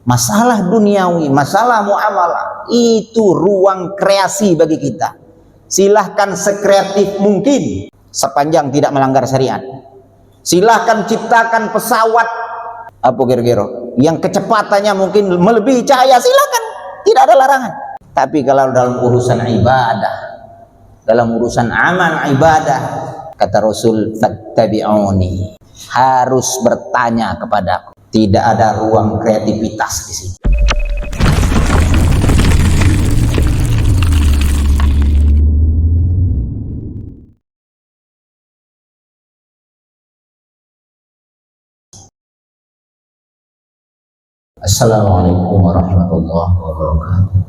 masalah duniawi, masalah muamalah, itu ruang kreasi bagi kita. Silahkan sekreatif mungkin, sepanjang tidak melanggar syariat. Silahkan ciptakan pesawat apa kira-kira yang kecepatannya mungkin melebihi cahaya, silahkan, tidak ada larangan. Tapi kalau dalam urusan ibadah, dalam urusan amal ibadah, kata Rasul, fattabi'uni, harus bertanya kepadaku. Tidak ada ruang kreativitas di sini. Assalamualaikum warahmatullahi wabarakatuh.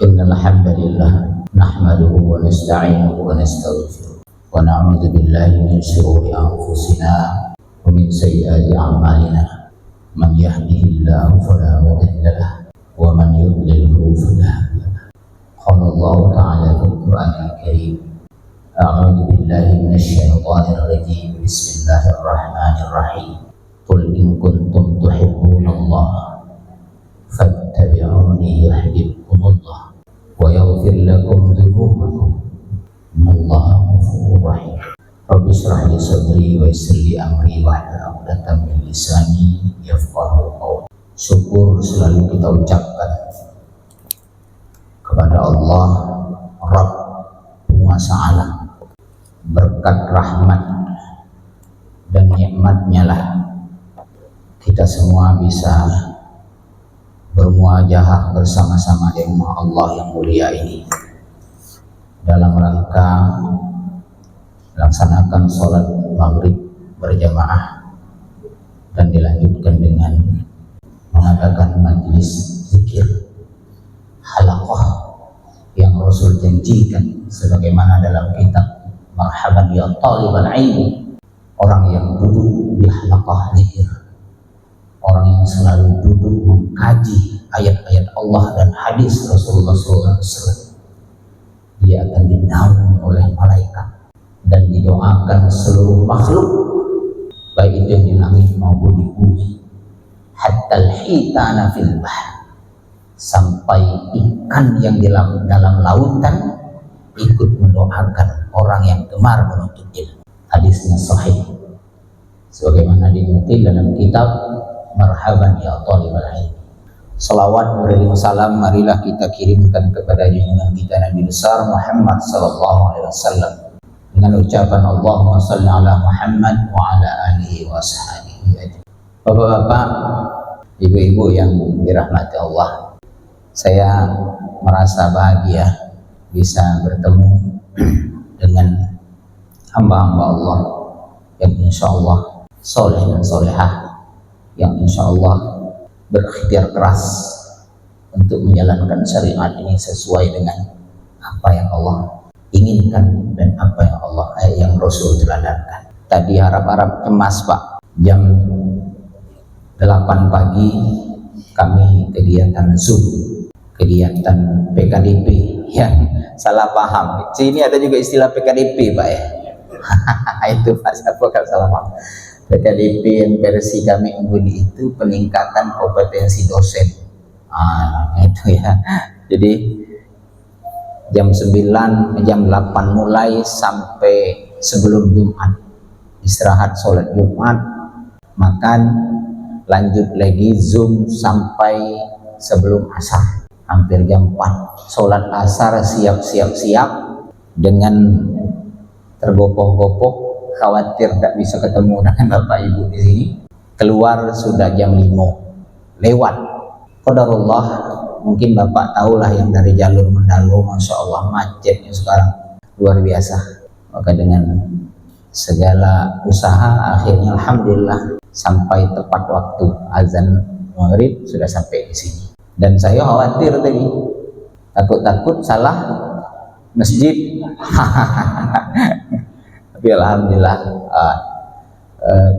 Innal hamdalillah nahmaduhu wa nasta'inuhu wa nastaghfiruh wa na'udzu billahi min shururi anfusina wa min sayyiati a'malina. Man yahdihillahu fala mudilla lahu wa man yudlilhu fala hadiya lahu. Qala Allah ta'ala fil Qur'anil Karim, a'udzu billahi minasy syaithanir rajim. Bismillahirrahmanirrahim. Qul in kuntum tuhibbunallaha fattabi'uni yuhibbukumullah wa yaghfir lakum dhunubakum innallaha ghafurur rahim. Rabbi shrah li sadri wa yassir li amri wahlul 'uqdatam min lisani yafqahu qawli. Syukur selalu kita ucapkan kepada Allah, Rabb penguasa alam. Berkat rahmat dan nikmatnya lah kita semua bisa bermuajahah bersama-sama di rumah Allah yang mulia ini dalam rangka melaksanakan sholat maghrib berjamaah dan dilanjutkan dengan mengadakan majlis zikir halaqah yang Rasul janjikan sebagaimana dalam kitab Marhaban ya Talibal Ilmi, orang yang duduk di halaqah zikir, orang yang selalu duduk mengkaji ayat-ayat Allah dan hadis Rasulullah SAW, dia akan dinaungi oleh malaikat dan didoakan seluruh makhluk, baik itu yang di langit maupun di bumi. Hatta al-hitana fil bahr, sampai ikan yang di dalam lautan ikut mendoakan orang yang gemar menuntut ilmu. Hadisnya sahih sebagaimana dinukil dalam kitab Marhaban ya Talibal Ilmi. Salawat beriring salam marilah kita kirimkan kepada junjungan kita Nabi besar Muhammad sallallahu alaihi wasallam dengan ucapan Allahumma shalli ala Muhammad wa ala alihi wa sahbihi ajmain. Bapak-bapak, ibu-ibu yang dirahmati Allah, saya merasa bahagia bisa bertemu dengan hamba-hamba Allah yang insya Allah soleh dan solehah, yang insya Allah berikhtiar keras untuk menjalankan syariat ini sesuai dengan apa yang Allah inginkan dan apa yang yang Rasul teladankan. Tadi harap-harap cemas Pak, jam 8 pagi kami kegiatan Zoom, kegiatan PKDP, ya salah paham. Sini ada juga istilah PKDP Pak ya. Itu Pak, siapa kalau salah paham. PKDP yang versi kami ungguli itu peningkatan kompetensi dosen. Itu ya. Jadi jam 9, jam 8 mulai sampai sebelum Jumat. Istirahat sholat Jumat, makan, lanjut lagi Zoom sampai sebelum asar. Hampir jam 4. Sholat asar siap-siap dengan tergopoh-gopoh, khawatir tidak bisa ketemu dengan Bapak Ibu di sini. Keluar sudah jam 5 lewat. Qadarullah, mungkin Bapak tahulah yang dari jalur Mandalu, Masya Allah macetnya sekarang luar biasa. Maka dengan segala usaha akhirnya alhamdulillah sampai tepat waktu azan maghrib sudah sampai di sini. Dan saya khawatir tadi, takut-takut salah masjid. Tapi alhamdulillah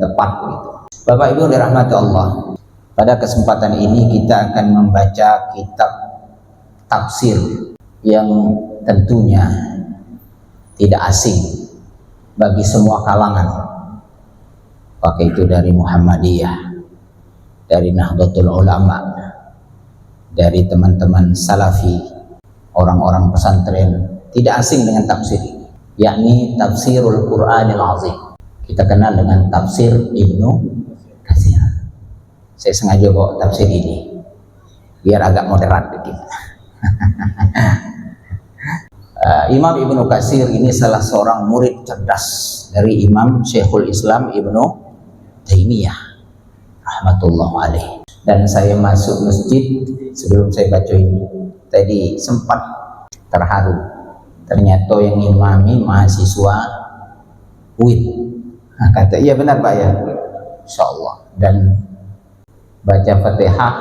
tepat gitu. Bapak Ibu dirahmati Allah, pada kesempatan ini kita akan membaca kitab tafsir yang tentunya tidak asing bagi semua kalangan, pakai itu dari Muhammadiyah, dari Nahdlatul Ulama, dari teman-teman salafi, orang-orang pesantren tidak asing dengan tafsir ini, yakni tafsirul Qur'anil Azim. Kita kenal dengan tafsir Ibnu Katsir. Saya sengaja bawa tafsir ini biar agak moderat dikit. Imam Ibnu Katsir ini salah seorang murid cerdas dari Imam Syekhul Islam Ibnu Taimiyah rahmatullah alaih. Dan saya masuk masjid sebelum saya baca ini tadi sempat terharu, ternyata yang imami mahasiswa UIN. Nah, kata iya benar Pak ya, insyaallah. Dan baca Fatihah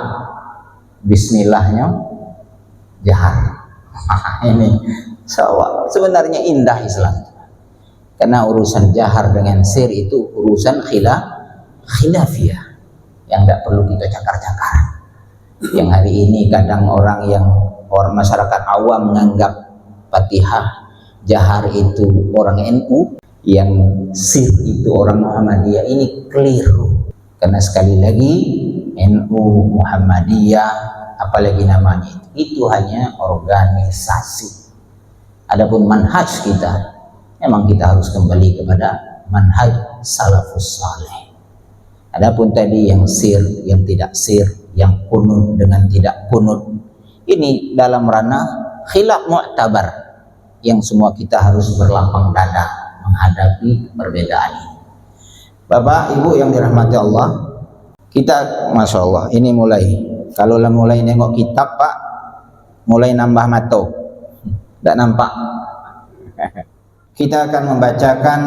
bismillahnya jahar. Ini sebenarnya indah Islam, karena urusan jahar dengan sir itu urusan khilafiyah yang tidak perlu kita cakar-cakar. Yang hari ini kadang orang masyarakat awam menganggap Fatihah jahar itu orang NU, yang sir itu orang Muhammadiyah. Ini keliru, karena sekali lagi NU, Muhammadiyah, apalagi namanya itu hanya organisasi. Adapun manhaj kita, memang kita harus kembali kepada manhaj salafus saleh. Adapun tadi yang sir, yang tidak sir, yang kunut dengan tidak kunut, ini dalam ranah khilaf mu'tabar yang semua kita harus berlapang dada menghadapi perbedaan ini. Bapak Ibu yang dirahmati Allah, kita Masya Allah ini mulai, kalau mulai nengok kitab Pak, mulai nambah mata, tidak nampak. Kita akan membacakan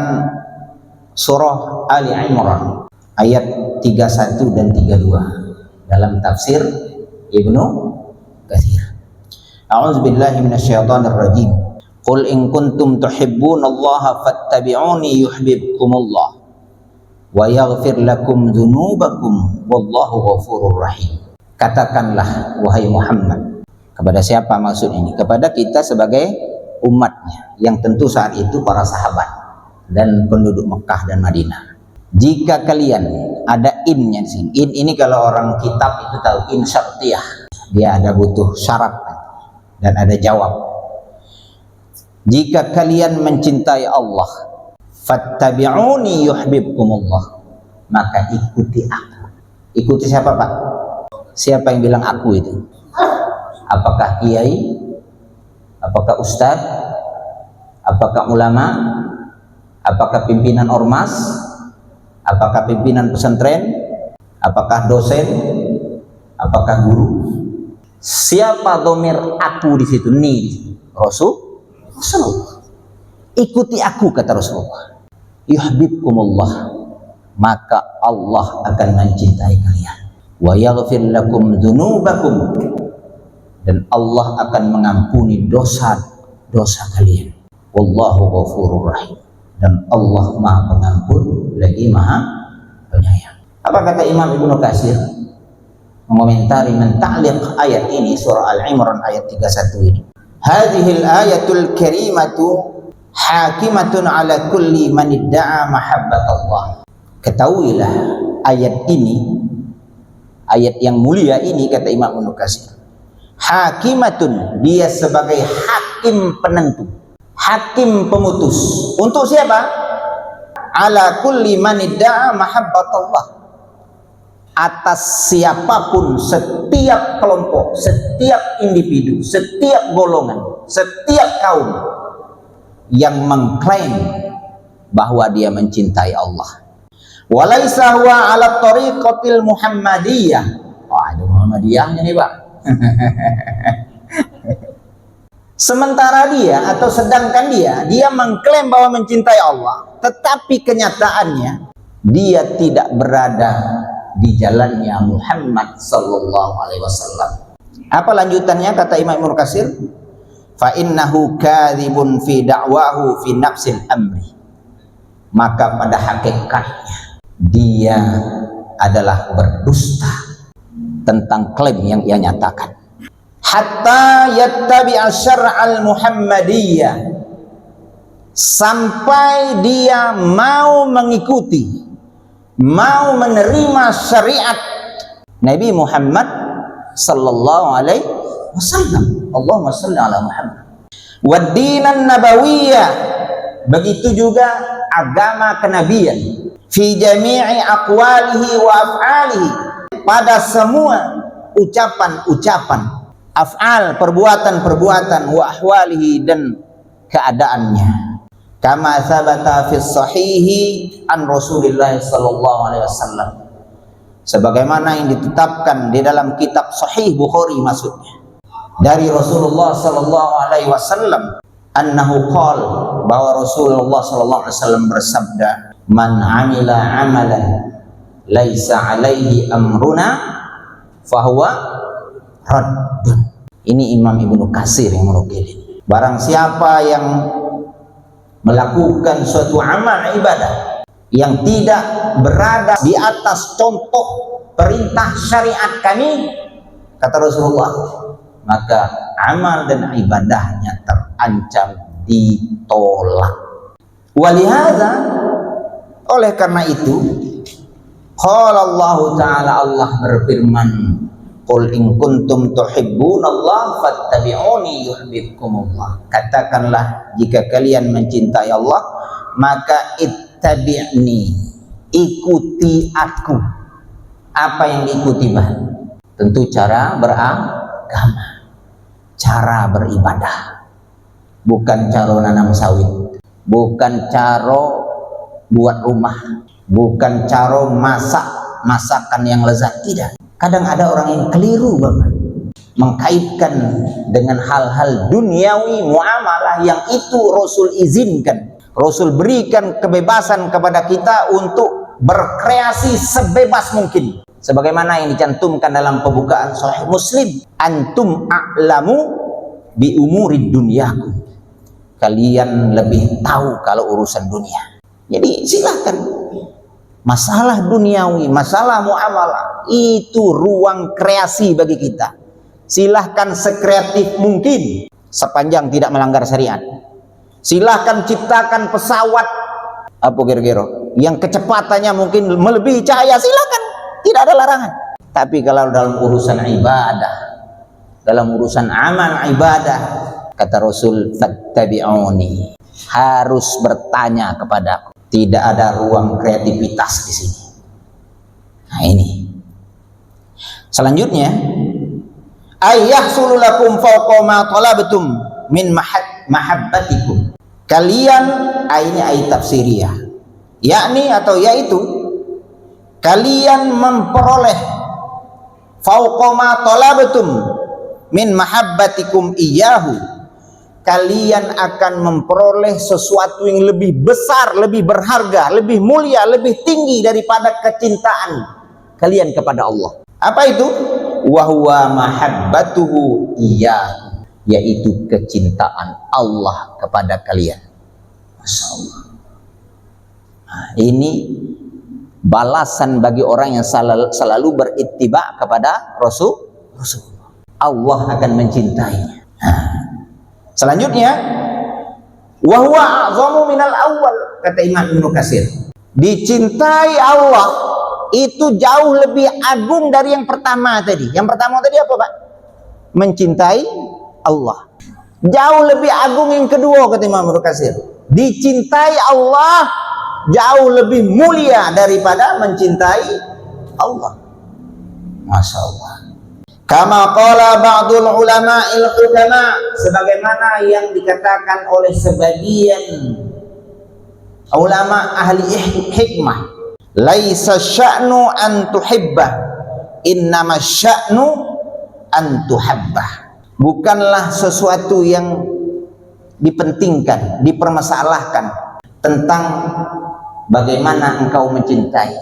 surah Ali Imran ayat 31 dan 32 dalam tafsir Ibnu Katsir. A'udzubillahi minasyaitonirrajim. Qul in kuntum tuhibbunallaha fattabi'uni yuhibbukumullah wa yaghfir lakum dzunubakum wallahu ghafurur rahim. Katakanlah wahai Muhammad, kepada siapa maksud ini? Kepada kita sebagai umatnya, yang tentu saat itu para sahabat dan penduduk Mekah dan Madinah. Jika kalian, ada innya di sini. In ini kalau orang kitab itu tahu, in syartiyah. Dia ada butuh syarat dan ada jawab. Jika kalian mencintai Allah, fattabi'uni yuhibbukumullah, maka ikuti aku. Ikuti siapa Pak? Siapa yang bilang aku itu? Apakah kiai? Apakah ustadz? Apakah ulama? Apakah pimpinan ormas? Apakah pimpinan pesantren? Apakah dosen? Apakah guru? Siapa domir aku di situ? Nih, Rasulullah. Ikuti aku, kata Rasulullah. Yuhibbukumullah, maka Allah akan mencintai kalian. Wa yaghfir lakum dzunubakum, dan Allah akan mengampuni dosa-dosa kalian. Wallahu ghafurur rahim, dan Allah Maha Pengampun lagi Maha Penyayang. Apa kata Imam Ibnu Katsir mengomentari, menta'liq ayat ini, surah Al-Imran ayat 31 ini? Hadhil ayatul karimatu hakimatun ala kulli man idda'a mahabbatallah. Ketahuilah ayat ini, ayat yang mulia ini, kata Imam Ibnu Katsir, hakimatun, dia sebagai hakim penentu, hakim pemutus. Untuk siapa? Ala kulli man idda'a mahabbatallah, atas siapapun, setiap kelompok, setiap individu, setiap golongan, setiap kaum yang mengklaim bahwa dia mencintai Allah. Walaisa huwa ala tariqatil Muhammadiyah. Oh, ada Muhammadiyahnya nih Pak. Sementara dia, atau sedangkan dia mengklaim bahwa mencintai Allah, tetapi kenyataannya dia tidak berada di jalannya Muhammad sallallahu alaihi wasallam. Apa lanjutannya kata Imam Ibnu Katsir? Fa innahu kadzibun fi da'wahu fi nafsil amri. Maka pada hakikatnya dia adalah berdusta tentang klaim yang ia nyatakan. Hatta yattabi'a syar'al Muhammadiyah, sampai dia mau mengikuti, mau menerima syariat Nabi Muhammad sallallahu alaihi wasallam. Allahumma shalli ala Muhammad. Wad-dinan nabawiyah, begitu juga agama kenabian. Fi jami'i aqwalihi wa af'alihi, pada semua ucapan-ucapan, af'al, perbuatan-perbuatan, wa ahwalihi, dan keadaannya. Kama sabata fi sahihi an Rasulillah sallallahu alaihi wasallam, sebagaimana yang ditetapkan di dalam kitab Sahih Bukhari, maksudnya dari Rasulullah sallallahu alaihi wasallam, annahu qala, bahwa Rasulullah sallallahu alaihi wasallam bersabda, man amila amalan laisa alaihi amruna fahuwa raddun. Ini Imam Ibnu Katsir yang menukil. Barang siapa yang melakukan suatu amal ibadah yang tidak berada di atas contoh perintah syariat kami, kata Rasulullah, maka amal dan ibadahnya terancam ditolak. Walihada, oleh karena itu, qala Allah Ta'ala, Allah berfirman, qul in kuntum tuhibbunallaha fattabi'uni yuhibbukumullah. Katakanlah, jika kalian mencintai Allah, maka ittabi'ni, ikuti aku. Apa yang diikuti, bah? Tentu cara beragama, cara beribadah, bukan cara nanam sawit, bukan cara buat rumah, bukan cara masakan yang lezat, tidak. Kadang ada orang yang keliru, Bapak, mengkaitkan dengan hal-hal duniawi, muamalah yang itu Rasul izinkan, Rasul berikan kebebasan kepada kita untuk berkreasi sebebas mungkin, sebagaimana yang dicantumkan dalam pembukaan Sahih Muslim, antum a'lamu bi umurid dunyakum, kalian lebih tahu kalau urusan dunia. Jadi silahkan, masalah duniawi, masalah muamalah, itu ruang kreasi bagi kita. Silahkan sekreatif mungkin, sepanjang tidak melanggar syariat. Silahkan ciptakan pesawat apa kira-kira yang kecepatannya mungkin melebihi cahaya, silahkan, tidak ada larangan. Tapi kalau dalam urusan ibadah, dalam urusan amal ibadah, kata Rasul, fattabi'uni, harus bertanya kepadaku. Tidak ada ruang kreativitas di sini. Nah ini. Selanjutnya, ayyahsulu lakum fawqa ma talabtum min mahabbatikum. Kalian, ini ayat tafsiriyah, yakni atau yaitu, kalian memperoleh fawqa ma talabtum min mahabbatikum iyyahu, kalian akan memperoleh sesuatu yang lebih besar, lebih berharga, lebih mulia, lebih tinggi daripada kecintaan kalian kepada Allah. Apa itu? Wa huwa mahabbatuhu iyyahu, yaitu kecintaan Allah kepada kalian. Masya Allah. Nah, ini balasan bagi orang yang selalu berittiba kepada Rasulullah. Allah akan mencintainya. Nah, selanjutnya, wa huwa a'zamu minal awwal, kata Imam Ibnu Katsir. Dicintai Allah itu jauh lebih agung dari yang pertama tadi. Yang pertama tadi apa, Pak? Mencintai Allah. Jauh lebih agung yang kedua, kata Imam Ibnu Katsir. Dicintai Allah jauh lebih mulia daripada mencintai Allah. Masya Allah. Kama qala ba'dul ulama'il hukama, sebagaimana yang dikatakan oleh sebagian ulama ahli hikmah, laisa sya'nu an tuhibbah, innama sya'nu an tuhabbah. Bukanlah sesuatu yang dipentingkan, dipermasalahkan tentang bagaimana engkau mencintai,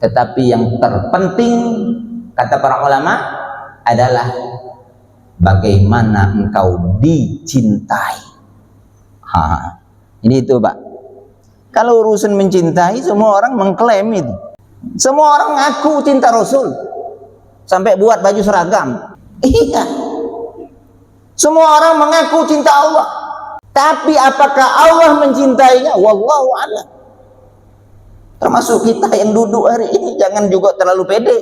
tetapi yang terpenting, kata para ulama, adalah bagaimana engkau dicintai. Ini itu, Pak. Kalau urusan mencintai, semua orang mengklaim itu. Semua orang ngaku cinta Rasul, sampai buat baju seragam. Iya. Semua orang mengaku cinta Allah. Tapi apakah Allah mencintainya? Wallahu a'lam. Termasuk kita yang duduk hari ini, jangan juga terlalu pede.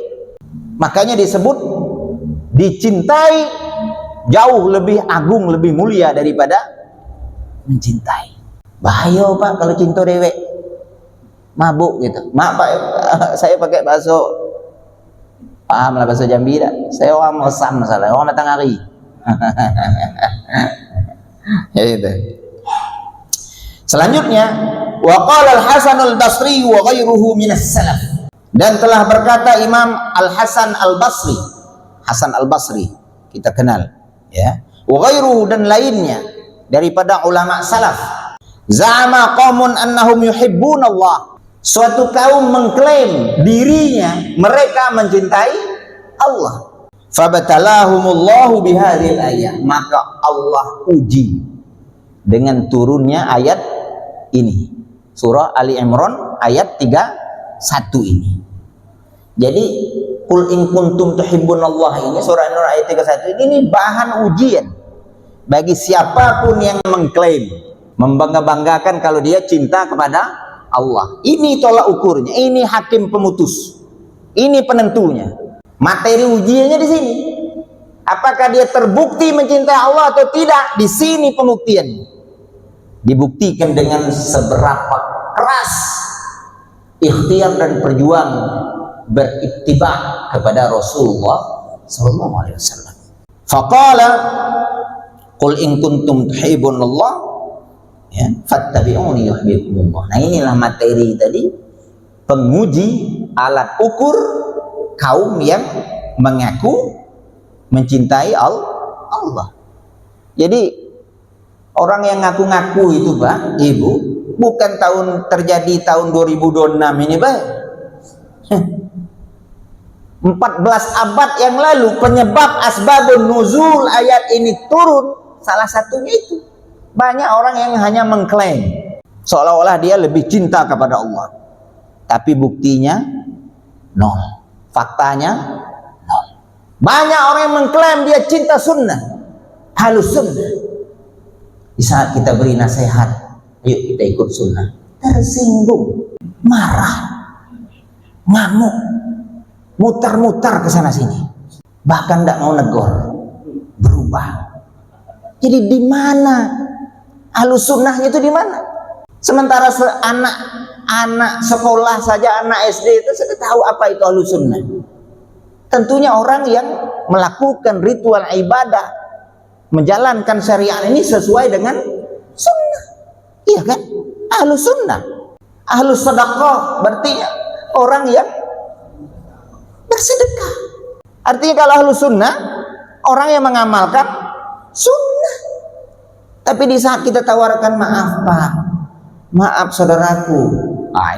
Makanya disebut dicintai jauh lebih agung, lebih mulia daripada mencintai. Bahaya Pak kalau cinta dewek, mabuk gitu. Maaf Pak, saya pakai bahasa paham lah, bahasa Jambi dah. Saya orang Mosam masalah, orang Matahari. Ya itu. Selanjutnya, wa qala al-Hasan al-Basri wa ghairuhu minas salaf. Dan telah berkata Imam Al-Hasan Al-Basri, Hasan Al-Basri kita kenal, ya. Wa ghairuhu, dan lainnya daripada ulama salaf. Za'ama qaumun annahum yuhibbunallah. Suatu kaum mengklaim dirinya mereka mencintai Allah. Fabatalahumullahu bihadhil ayat, maka Allah uji dengan turunnya ayat ini. Surah Ali Imran ayat 31 ini. Jadi qul in kuntum tuhibbunallah ini, surah An-Nur ayat 31 ini bahan ujian bagi siapapun yang mengklaim, membangga-banggakan kalau dia cinta kepada Allah. Ini tolak ukurnya, ini hakim pemutus, ini penentunya. Materi ujiannya di sini. Apakah dia terbukti mencintai Allah atau tidak? Di sini pembuktiannya. Dibuktikan dengan seberapa keras ikhtiar dan perjuangan berittiba kepada Rasulullah sallallahu alaihi wasallam. Faqala qul in kuntum tuhibbunallah, ya, fattabi'uni yuhibbukumullah. Nah, inilah materi tadi, penguji, alat ukur kaum yang mengaku mencintai Allah. Jadi orang yang ngaku-ngaku itu Pak, Ibu, bukan terjadi tahun 2026 ini Pak. 14 abad yang lalu penyebab asbabun nuzul ayat ini turun, salah satunya itu. Banyak orang yang hanya mengklaim seolah-olah dia lebih cinta kepada Allah, tapi buktinya nol, faktanya nol. Banyak orang yang mengklaim dia cinta sunnah, halus sunnah. Di saat kita beri nasihat, ayo kita ikut sunnah, tersinggung, marah, ngamuk, mutar-mutar ke sana sini, bahkan tidak mau negor, berubah. Jadi di mana halus sunnahnya itu, di mana? Sementara anak sekolah saja, anak SD itu sudah tahu apa itu halus sunnah. Tentunya orang yang melakukan ritual ibadah, menjalankan syariat ini sesuai dengan sunnah, iya kan? Ahlus sunnah, ahlus sedekah, berarti orang yang bersedekah. Artinya kalau ahlus sunnah, orang yang mengamalkan sunnah. Tapi di saat kita tawarkan, maaf Pak, maaf saudaraku,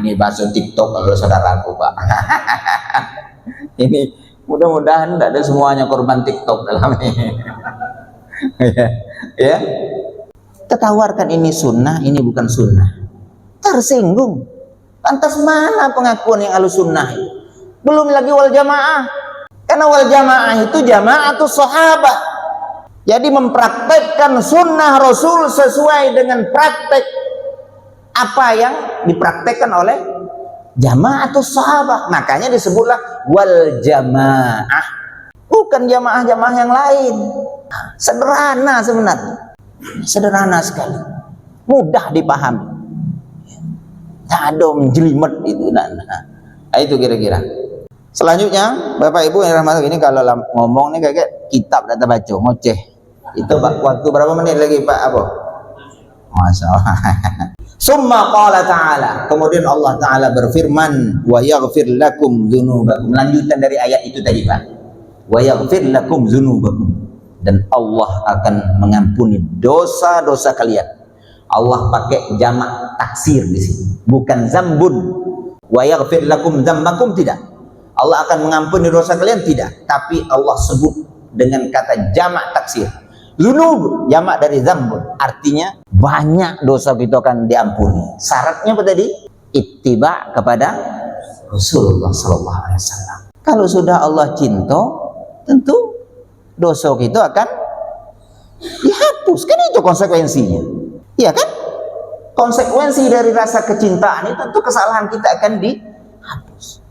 ini bahasa TikTok kalau saudaraku Pak. Ini mudah-mudahan tidak ada semuanya korban TikTok dalam ini. Ya, kita tawarkan ini sunnah, ini bukan sunnah, tersinggung. Lantas mana pengakuan yang ahlus sunnah itu? Belum lagi wal jamaah, karena wal jamaah itu jamaatus sahabat. Jadi mempraktekkan sunnah Rasul sesuai dengan praktek apa yang dipraktekkan oleh jamaatus sahabat. Makanya disebutlah wal jamaah, bukan jamaah-jamaah yang lain. Sederhana sebenarnya, sederhana sekali, mudah dipahami, tak ada menjelimet itu. Nah, itu kira-kira. Selanjutnya Bapak Ibu yang rahmat ini, kalau ngomong nih kayak kitab data baca ngoceh itu waktu berapa menit lagi Pak Apa? Masya Allah. Summa qala ta'ala, kemudian Allah Ta'ala berfirman, wa yaghfir lakum dzunubakum. Lanjutan dari ayat itu tadi Pak, wa yaghfir lakum dzunubakum, dan Allah akan mengampuni dosa-dosa kalian. Allah pakai jamak taksir di sini, bukan zambun. Wa yaghfir lakum dzambakum, tidak. Allah akan mengampuni dosa kalian, tidak. Tapi Allah sebut dengan kata jamak taksir. Dzunub jamak dari zambun, artinya banyak dosa kita akan diampuni. Syaratnya apa tadi? Ittiba kepada Rasulullah sallallahu alaihi wasallam. Kalau sudah Allah cinta, tentu dosa kita akan dihapus. Kan itu konsekuensinya, iya kan? Konsekuensi dari rasa kecintaan itu tentu kesalahan kita akan dihapus.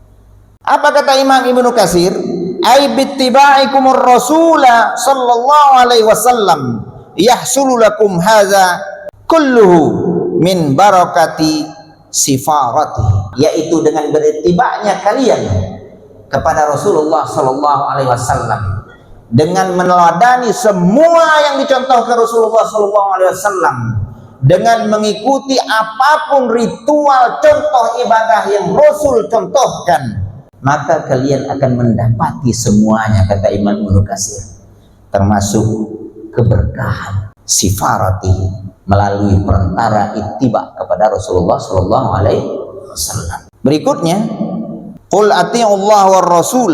Apa kata Imam Ibnu Katsir? ay bittiba'ikumur rasula sallallahu alaihi wasallam yahsulu lakum hadza kulluhu min barakati sifarati, yaitu dengan beritibanya kalian kepada Rasulullah sallallahu alaihi wasallam, dengan meneladani semua yang dicontohkan Rasulullah sallallahu alaihi wasallam, dengan mengikuti apapun ritual contoh ibadah yang Rasul contohkan, maka kalian akan mendapati semuanya, kata Imam Ibnu Katsir, termasuk keberkahan sifarati, melalui perantara ittiba kepada Rasulullah sallallahu alaihi wasallam. Berikutnya, qul ati'ullah war rasul,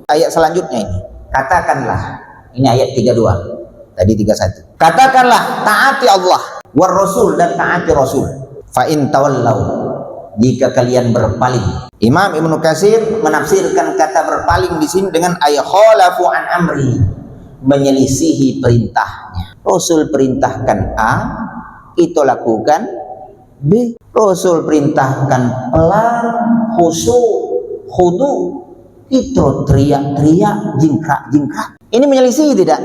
ayat selanjutnya ini. Katakanlah, ini ayat 32, tadi 31. Katakanlah, taati Allah war rasul, dan taati Rasul. Fa in tawallau, jika kalian berpaling. Imam Ibnu Katsir menafsirkan kata berpaling di sini dengan ay khalafu an amri, menyelisihi perintahnya. Rasul perintahkan A, itu lakukan B. Rasul perintahkan pelan, khusyuk, khudu, itu teriak-teriak, jingkrak-jingkrak. Ini menyelisihi tidak?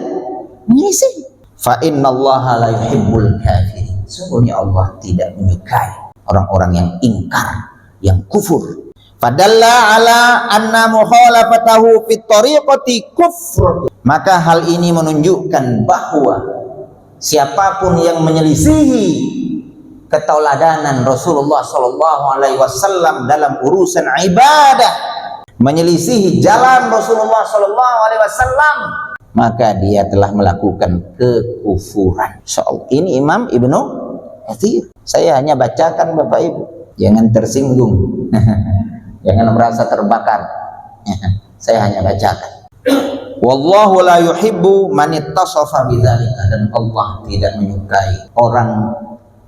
Menyelisihi. Fa innallaha la yuhibbul kafirin, sesungguhnya Allah tidak menyukai orang-orang yang ingkar, yang kufur. Fadalla ala anna mukhalafatahu fit tariqati kufr, maka hal ini menunjukkan bahwa siapapun yang menyelisihi ketauladanan Rasulullah sallallahu alaihi wasallam dalam urusan ibadah, menyelisihi jalan Rasulullah sallallahu alaihi wasallam, maka dia telah melakukan kekufuran. Insyaallah. Ini Imam Ibnu Katsir. Saya hanya bacakan Bapak Ibu, jangan tersinggung. Jangan merasa terbakar. Saya hanya bacakan. Wallahu la yuhibbu man ittasafa bidzalika, dan Allah tidak menyukai orang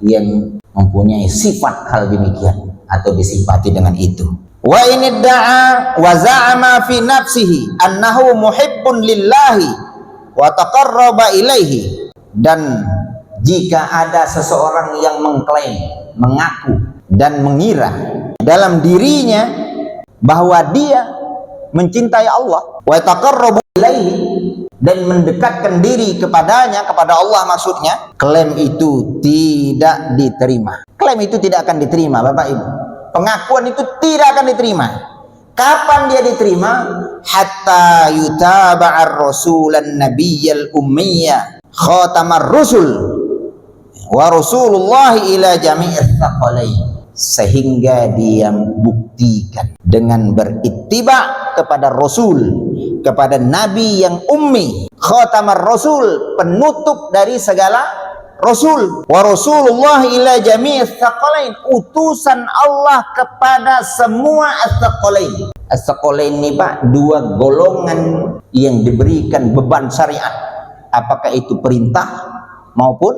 yang mempunyai sifat hal demikian atau disifati dengan itu. Wa in idda'a wa za'ama fi nafsihi annahu muhibbun lillahi wa taqarraba ilaihi, dan jika ada seseorang yang mengklaim, mengaku dan mengira dalam dirinya bahwa dia mencintai Allah, wa taqarrabu ilaihi, dan mendekatkan diri kepadanya, kepada Allah maksudnya, klaim itu tidak diterima. Klaim itu tidak akan diterima, Bapak Ibu. Pengakuan itu tidak akan diterima. Kapan dia diterima? Hatta yutaba'ar rasulan nabiyyal ummiyya khatamar rusul wa rasulullah ila jami'is tsaqalain, sehingga dia buktikan dengan berittiba kepada Rasul, kepada Nabi yang ummi, khatamar Rasul, penutup dari segala Rasul, wa Rasulullah ila jami'is tsaqalain, utusan Allah kepada semua as-tsaqalain. As-tsaqalain ini Pak, dua golongan yang diberikan beban syariat, apakah itu perintah maupun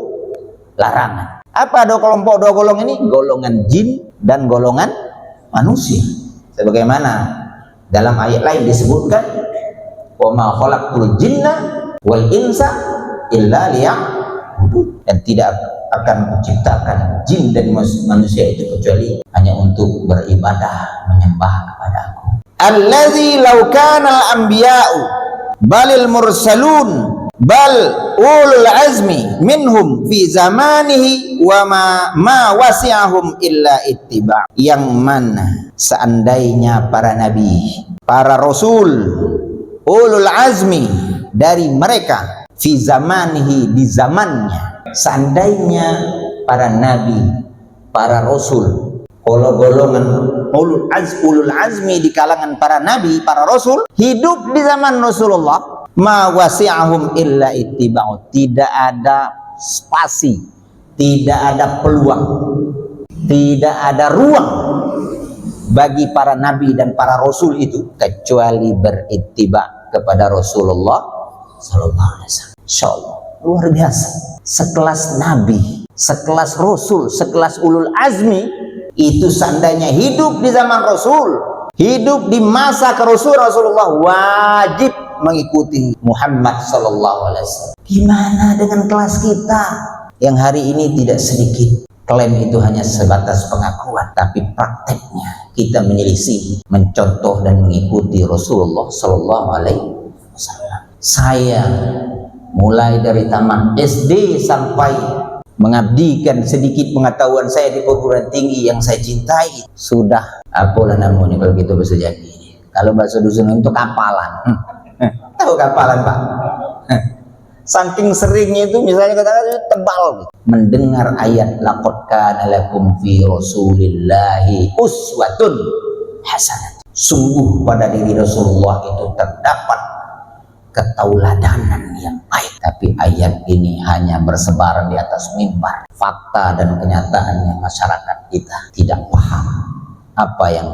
larangan. Apa dua golongan ini? Golongan jin dan golongan manusia. Sebagaimana dalam ayat lain disebutkan, wa ma khalaqtul jinna wal insa illa liya'budun, dan tidak akan menciptakan jin dan manusia itu kecuali hanya untuk beribadah, menyembah kepada Aku. Allazi law kana al-anbiya'u balil mursalun bal ulul azmi minhum fi zamanihi wa ma wasi'ahum illa ittiba', yang mana seandainya para nabi, para rasul, ulul azmi dari mereka, fi zamanihi, di zamannya, seandainya para nabi, para rasul, kalau golongan ulul azmi di kalangan para nabi, para rasul hidup di zaman Rasulullah, ma wasi'ahum illa ittiba'u, tidak ada spasi, tidak ada peluang, tidak ada ruang bagi para nabi dan para rasul itu kecuali berittiba kepada Rasulullah sallallahu alaihi wasallam. Insyaallah luar biasa, sekelas nabi, sekelas rasul, sekelas ulul azmi itu seandainya hidup di zaman Rasul, hidup di masa Rasulullah, wajib mengikuti Muhammad sallallahu alaihi wasallam. Gimana dengan kelas kita yang hari ini tidak sedikit Klaim itu hanya sebatas pengakuan, tapi prakteknya kita menyelisih, mencontoh dan mengikuti Rasulullah Sallallahu Alaihi Wasallam. Saya mulai dari taman SD sampai mengabdikan sedikit pengetahuan saya di perguruan tinggi yang saya cintai, sudah apalah namanya kalau gitu bahasa Jambi. Kalau bahasa dusun itu kapalan. Tahu kapalan, Pak? Saking seringnya itu misalnya kata-kata tebal gitu. Mendengar ayat laqad kana lakum fi rasulillahi uswatun hasanah. Sungguh pada diri Rasulullah itu terdapat ketauladanan yang baik. Tapi ayat ini hanya bersebaran di atas mimbar. Fakta dan kenyataannya masyarakat kita tidak paham apa yang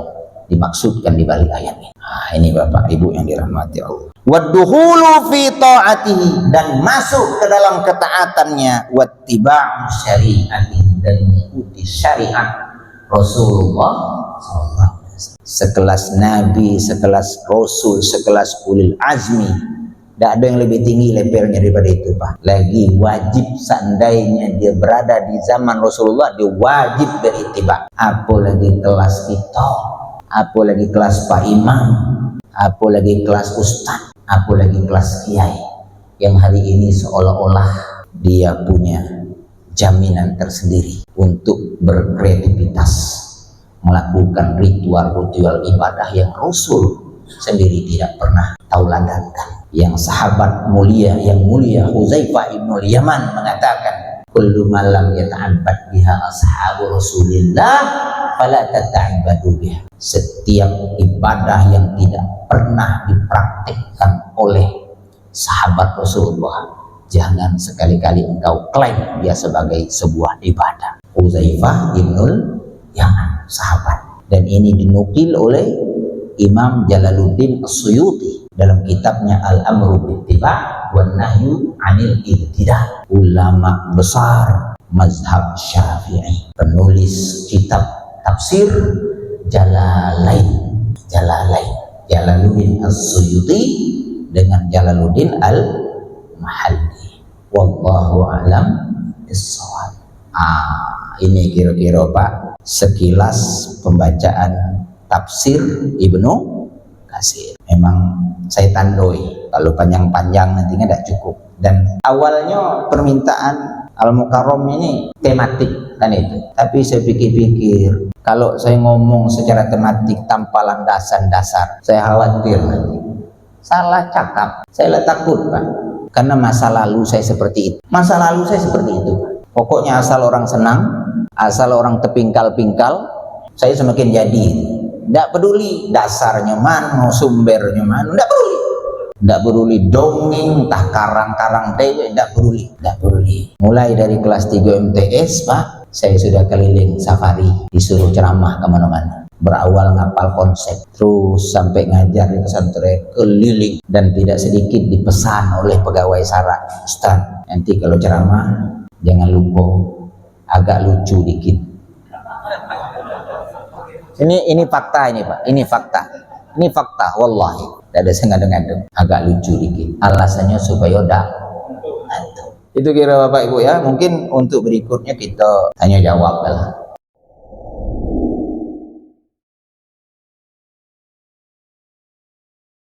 dimaksudkan di balik ayat ini. Nah, ini Bapak Ibu yang dirahmati Allah. Waddukhulu fi ta'atihi, dan masuk ke dalam ketaatannya, wattiba'u syari'ati, dan mengikuti syariat Rasulullah SAW. Sekelas Nabi, sekelas Rasul, sekelas ulil azmi, tidak ada yang lebih tinggi levelnya daripada itu, Pak. Lagi wajib, seandainya dia berada di zaman Rasulullah, dia wajib beritiba. Apalagi kelas kita, apalagi kelas Pak Imam, apalagi kelas Ustadz, apalagi kelas Kiai, yang hari ini seolah-olah dia punya jaminan tersendiri untuk berkreativitas, melakukan ritual-ritual ibadah yang Rasul sendiri tidak pernah tauladankan. Yang sahabat mulia, yang mulia Hudzaifah ibnul Yaman mengatakan, kullu ma lam yata'abbad biha ashabu Rasulillah fala tata'abbadu biha. Setiap ibadah yang tidak pernah dipraktikkan oleh sahabat Rasulullah, jangan sekali-kali engkau klaim dia sebagai sebuah ibadah. Hudzaifah ibnul Yaman, sahabat. Dan ini dinukil oleh Imam Jalaluddin As-Suyuti dalam kitabnya Al-Amru Bittiba' wan Nahyu 'anil Ibtida'. Ulama besar mazhab Syafi'i, penulis kitab tafsir Jalalain, Jalaluddin As-Suyuti dengan Jalaluddin Al-Mahalli. Wallahu a'lam bissawab. Ini kira-kira Pak sekilas pembacaan tafsir Ibnu Katsir. Memang saya tandoi kalau panjang-panjang nantinya tidak cukup. Dan awalnya permintaan Al-Mukarram ini tematik kan itu. Tapi saya pikir-pikir, kalau saya ngomong secara tematik tanpa landasan dasar, saya khawatir nanti salah cakap. Saya takut, Pak, karena masa lalu saya seperti itu. Masa lalu saya seperti itu, Pak. Pokoknya asal orang senang, asal orang terpingkal-pingkal, saya semakin jadi. Tidak peduli dasarnya mana, sumbernya mana, tidak peduli. Tidak peduli dongeng, entah karang-karang dewe, tidak peduli. Mulai dari kelas 3 MTS, Pak, saya sudah keliling safari, disuruh ceramah kemana-mana. Berawal ngapal konsep, terus sampai ngajar di pesantren, keliling, dan tidak sedikit dipesan oleh pegawai syarat, Ustaz, nanti kalau ceramah jangan lupa agak lucu dikit. Ini fakta ini, Pak. Ini fakta, wallahi. Tidak ada sengaja-sengaja, agak lucu dikit. Alasannya supaya itu kira Bapak Ibu ya. Mungkin untuk berikutnya kita tanya jawab lah.